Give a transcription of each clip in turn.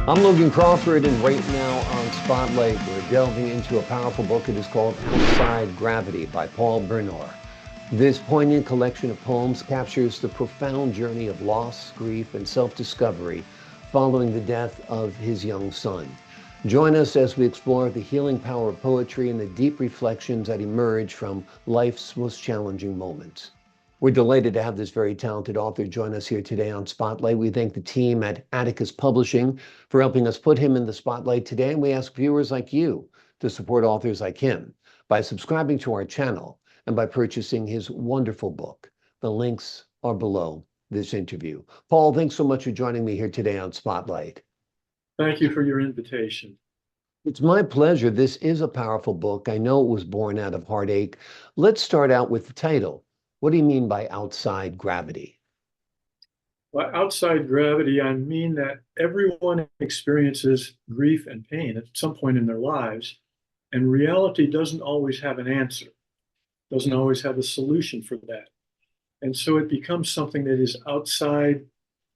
I'm Logan Crawford, and right now on Spotlight, we're delving into a powerful book. It is called Outside Gravity by Paul Burnore. This poignant collection of poems captures the profound journey of loss, grief, and self-discovery following the death of his young son. Join us as we explore the healing power of poetry and the deep reflections that emerge from life's most challenging moments. We're delighted to have this very talented author join us here today on Spotlight. We thank the team at Atticus Publishing for helping us put him in the spotlight today. And we ask viewers like you to support authors like him by subscribing to our channel and by purchasing his wonderful book. The links are below this interview. Paul, thanks so much for joining me here today on Spotlight. Thank you for your invitation. It's my pleasure. This is a powerful book. I know it was born out of heartache. Let's start out with the title. What do you mean by outside gravity? By outside gravity, I mean that everyone experiences grief and pain at some point in their lives, and reality doesn't always have an answer, doesn't always have a solution for that. And so it becomes something that is outside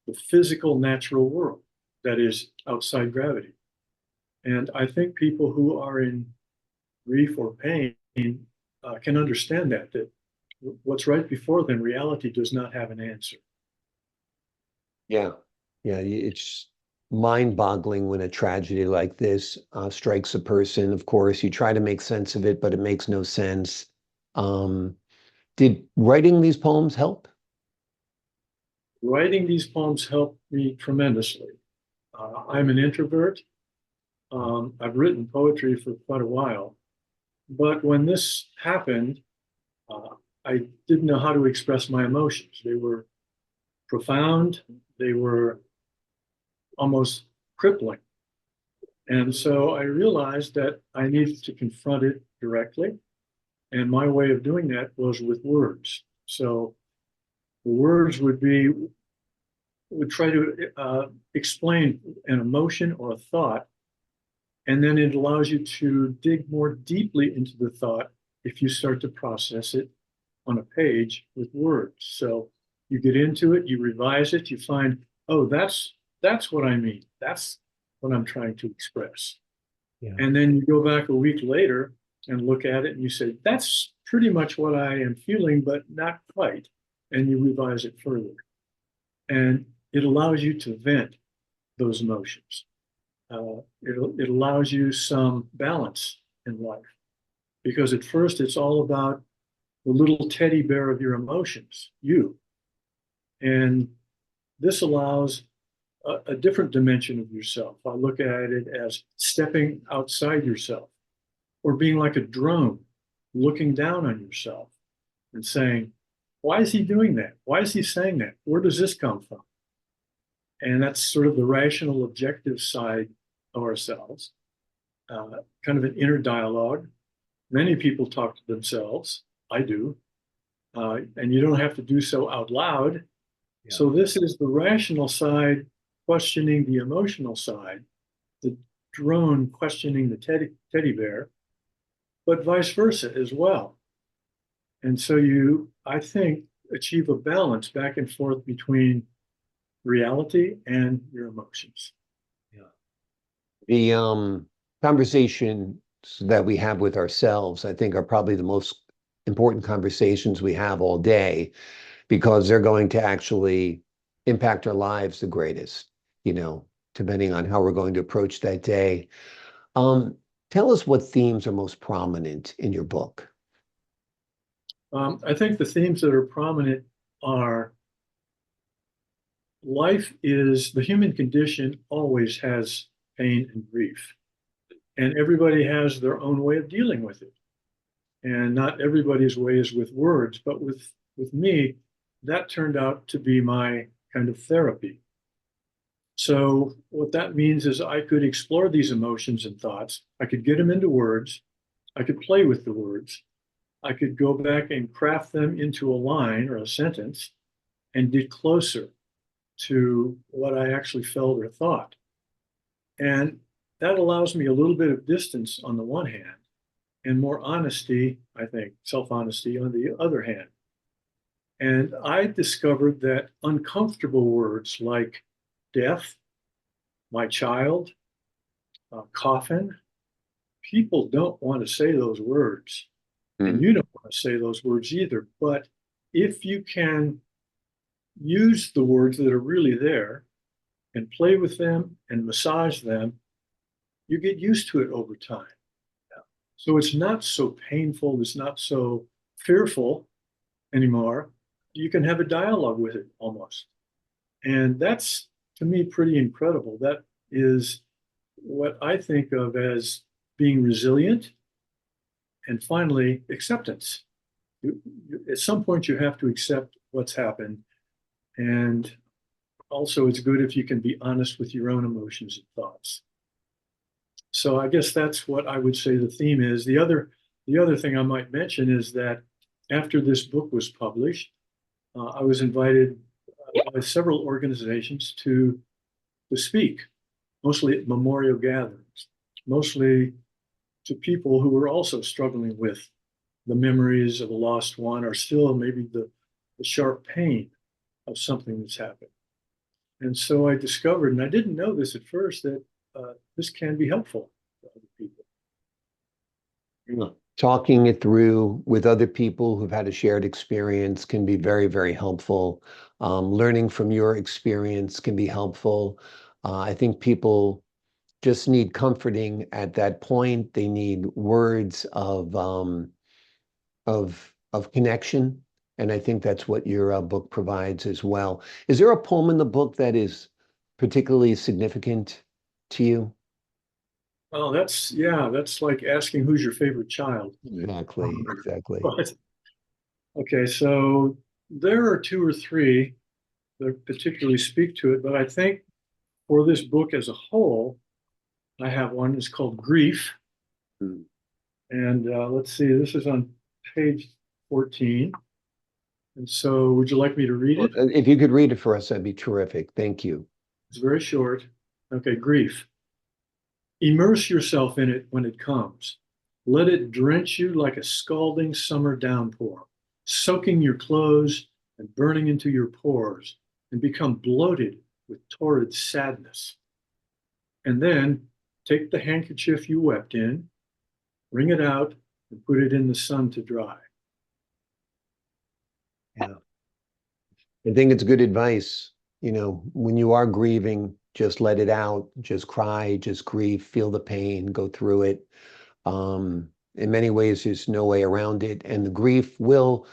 the physical, natural world, that is outside gravity. And I think people who are in grief or pain can understand that what's right before them, reality does not have an answer. Yeah, yeah, it's mind-boggling when a tragedy like this strikes a person. Of course, you try to make sense of it, but it makes no sense. Um, did writing these poems help? Writing these poems helped me tremendously. I'm an introvert. I've written poetry for quite a while, but when this happened, uh, I didn't know how to express my emotions. They were profound, they were almost crippling. And so I realized that I needed to confront it directly. And my way of doing that was with words. So the words would try to explain an emotion or a thought, and then it allows you to dig more deeply into the thought if you start to process it on a page with words. So you get into it, you revise it, you find, oh, that's what I mean. That's what I'm trying to express. Yeah. And then you go back a week later and look at it and you say, that's pretty much what I am feeling, but not quite. And you revise it further. And it allows you to vent those emotions. It allows you some balance in life, because at first it's all about the little teddy bear of your emotions, you. And this allows a different dimension of yourself. I look at it as stepping outside yourself, or being like a drone looking down on yourself and saying, why is he doing that? Why is he saying that? Where does this come from? And that's sort of the rational, objective side of ourselves, kind of an inner dialogue. Many people talk to themselves. I do. And you don't have to do so out loud. Yeah. So this is the rational side questioning the emotional side, the drone questioning the teddy bear, but vice versa as well. And so you, I think, achieve a balance back and forth between reality and your emotions. Yeah. The conversations that we have with ourselves, I think, are probably the most important conversations we have all day, because they're going to actually impact our lives the greatest, depending on how we're going to approach that day. Tell us what themes are most prominent in your book. I think the themes that are prominent are the human condition always has pain and grief. And everybody has their own way of dealing with it. And not everybody's way is with words, but with me, that turned out to be my kind of therapy. So what that means is I could explore these emotions and thoughts. I could get them into words. I could play with the words. I could go back and craft them into a line or a sentence and get closer to what I actually felt or thought. And that allows me a little bit of distance on the one hand, and more honesty, I think, self-honesty on the other hand. And I discovered that uncomfortable words like death, my child, coffin. People don't want to say those words, and Mm. you don't want to say those words either. But if you can use the words that are really there and play with them and massage them, you get used to it over time. So it's not so painful, it's not so fearful anymore. You can have a dialogue with it almost. And that's, to me, pretty incredible. That is what I think of as being resilient and finally acceptance. At some point, you have to accept what's happened. And also, it's good if you can be honest with your own emotions and thoughts. So I guess that's what I would say the theme is. The other thing I might mention is that after this book was published, I was invited by several organizations to speak, mostly at memorial gatherings, mostly to people who were also struggling with the memories of a lost one, or still maybe the sharp pain of something that's happened. And so I discovered, and I didn't know this at first, that this can be helpful to other people. Yeah. Talking it through with other people who've had a shared experience can be very, very helpful. Learning from your experience can be helpful. I think people just need comforting at that point. They need words of connection, and I think that's what your book provides as well. Is there a poem in the book that is particularly significant to you? Oh, yeah, that's like asking who's your favorite child. Exactly, exactly. But okay, so there are two or three that particularly speak to it, but I think for this book as a whole, I have one. It's called Grief. Mm. And let's see, this is on page 14. And so, would you like me to read Well, it? if you could read it for us, that'd be terrific. Thank you. It's very short. Okay, Grief. Immerse yourself in it when it comes. Let it drench you like a scalding summer downpour, soaking your clothes and burning into your pores, and become bloated with torrid sadness. And then take the handkerchief you wept in, wring it out, and put it in the sun to dry. Yeah. I think it's good advice. You know, when you are grieving, just let it out, just cry, just grieve, feel the pain, go through it. In many ways, there's no way around it, and the grief will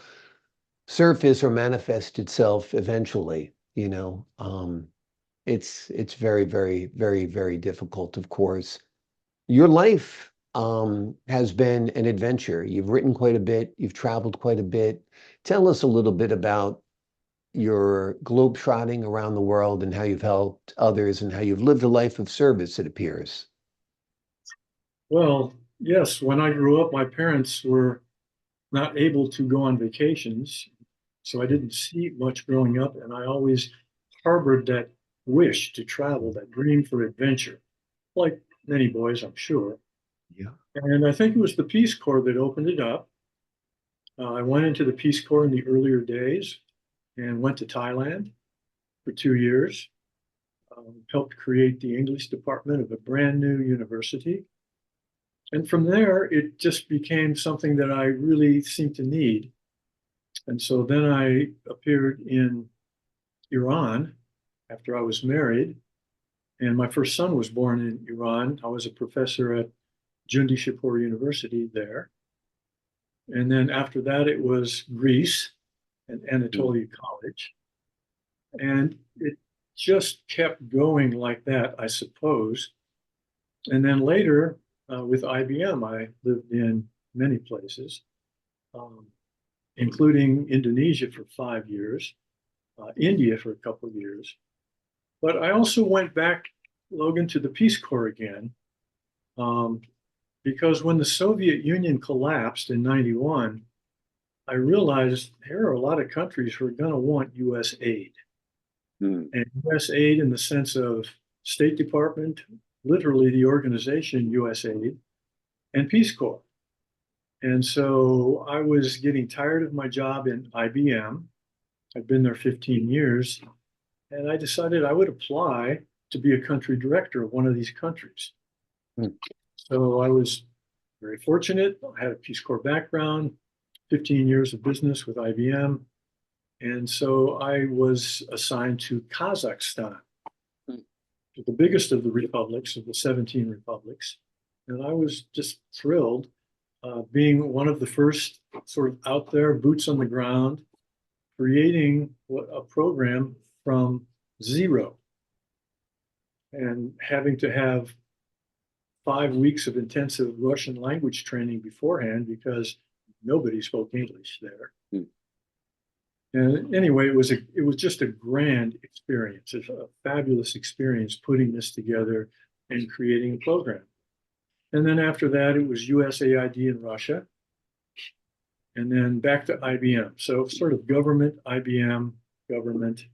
surface or manifest itself eventually, you know. It's very, very, very, very difficult, of course. Your life has been an adventure. You've written quite a bit, you've traveled quite a bit. Tell us a little bit about your globetrotting around the world and how you've helped others and how you've lived a life of service, it appears. Well, yes, when I grew up, my parents were not able to go on vacations, so I didn't see much growing up, and I always harbored that wish to travel, that dream for adventure, like many boys, I'm sure. Yeah. And I think it was the Peace Corps that opened it up. I went into the Peace Corps in the earlier days and went to Thailand for 2 years, helped create the English department of a brand new university. And from there, it just became something that I really seemed to need. And so then I appeared in Iran after I was married, and my first son was born in Iran. I was a professor at Jundi Shapur University there. And then after that, it was Greece and Mm. Anatolia College. And it just kept going like that, I suppose. And then later, with IBM, I lived in many places, um, including Indonesia for 5 years, India for a couple of years. But I also went back, Logan, to the Peace Corps again, um, because when the Soviet Union collapsed in 91, I realized there are a lot of countries who are going to want US aid. Mm. And US aid in the sense of State Department, literally the organization US aid, and Peace Corps. And so I was getting tired of my job in IBM. I'd been there 15 years, and I decided I would apply to be a country director of one of these countries. Hmm. So I was very fortunate. I had a Peace Corps background, 15 years of business with IBM. And so I was assigned to Kazakhstan, the biggest of the republics, of the 17 republics. And I was just thrilled being one of the first sort of out there, boots on the ground, creating a program from zero and having to have 5 weeks of intensive Russian language training beforehand because nobody spoke English there. And anyway, it was just a grand experience, a fabulous experience putting this together and creating a program. And then after that, it was USAID in Russia, and then back to IBM. So sort of government, IBM, government.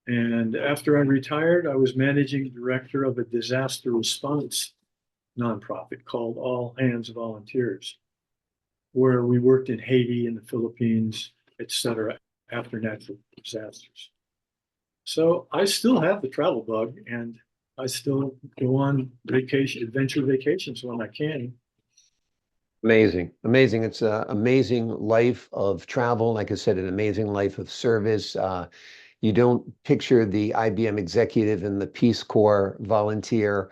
And after I retired, I was managing director of a disaster response nonprofit called All Hands Volunteers, where we worked in Haiti and the Philippines, et cetera, after natural disasters. So I still have the travel bug, and I still go on vacation, adventure vacations when I can. Amazing, amazing. It's an amazing life of travel. Like I said, an amazing life of service. You don't picture the IBM executive and the Peace Corps volunteer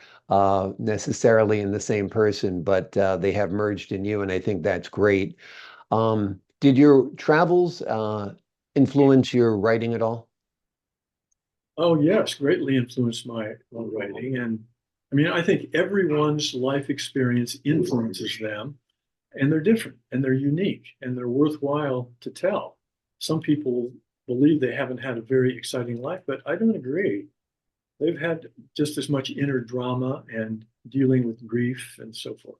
necessarily in the same person, but they have merged in you, and I think that's great. Did your travels influence your writing at all? Oh, yes, greatly influenced my writing. And I mean, I think everyone's life experience influences them, and they're different and they're unique and they're worthwhile to tell. Some people believe they haven't had a very exciting life, but I don't agree. They've had just as much inner drama and dealing with grief and so forth.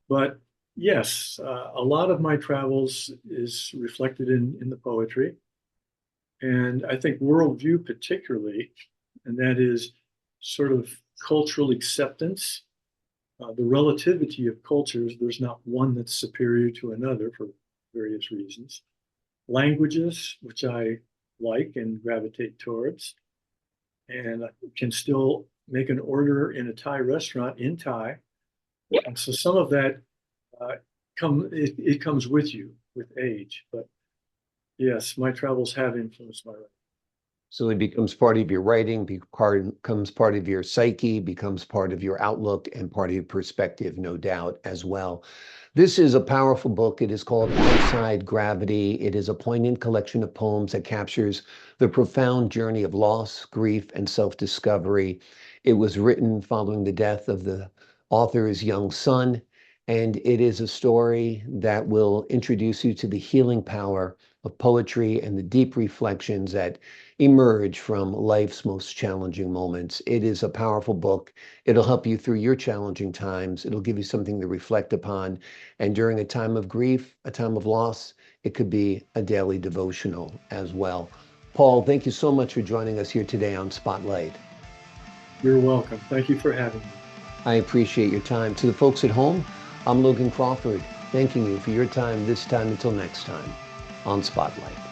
But yes, a lot of my travels is reflected in the poetry. And I think worldview particularly, and that is sort of cultural acceptance, the relativity of cultures. There's not one that's superior to another for various reasons. Languages, which I like and gravitate towards, and I can still make an order in a Thai restaurant in Thai. And so some of that it comes with you with age. But yes, my travels have influenced my writing. So it becomes part of your writing, becomes part of your psyche, becomes part of your outlook and part of your perspective, no doubt, as well. This is a powerful book. It is called Outside Gravity. It is a poignant collection of poems that captures the profound journey of loss, grief, and self-discovery. It was written following the death of the author's young son, and it is a story that will introduce you to the healing power of poetry and the deep reflections that emerge from life's most challenging moments. It is a powerful book. It'll help you through your challenging times. It'll give you something to reflect upon. And during a time of grief, a time of loss, it could be a daily devotional as well. Paul, thank you so much for joining us here today on Spotlight. You're welcome. Thank you for having me. I appreciate your time. To the folks at home, I'm Logan Crawford, thanking you for your time this time until next time on Spotlight.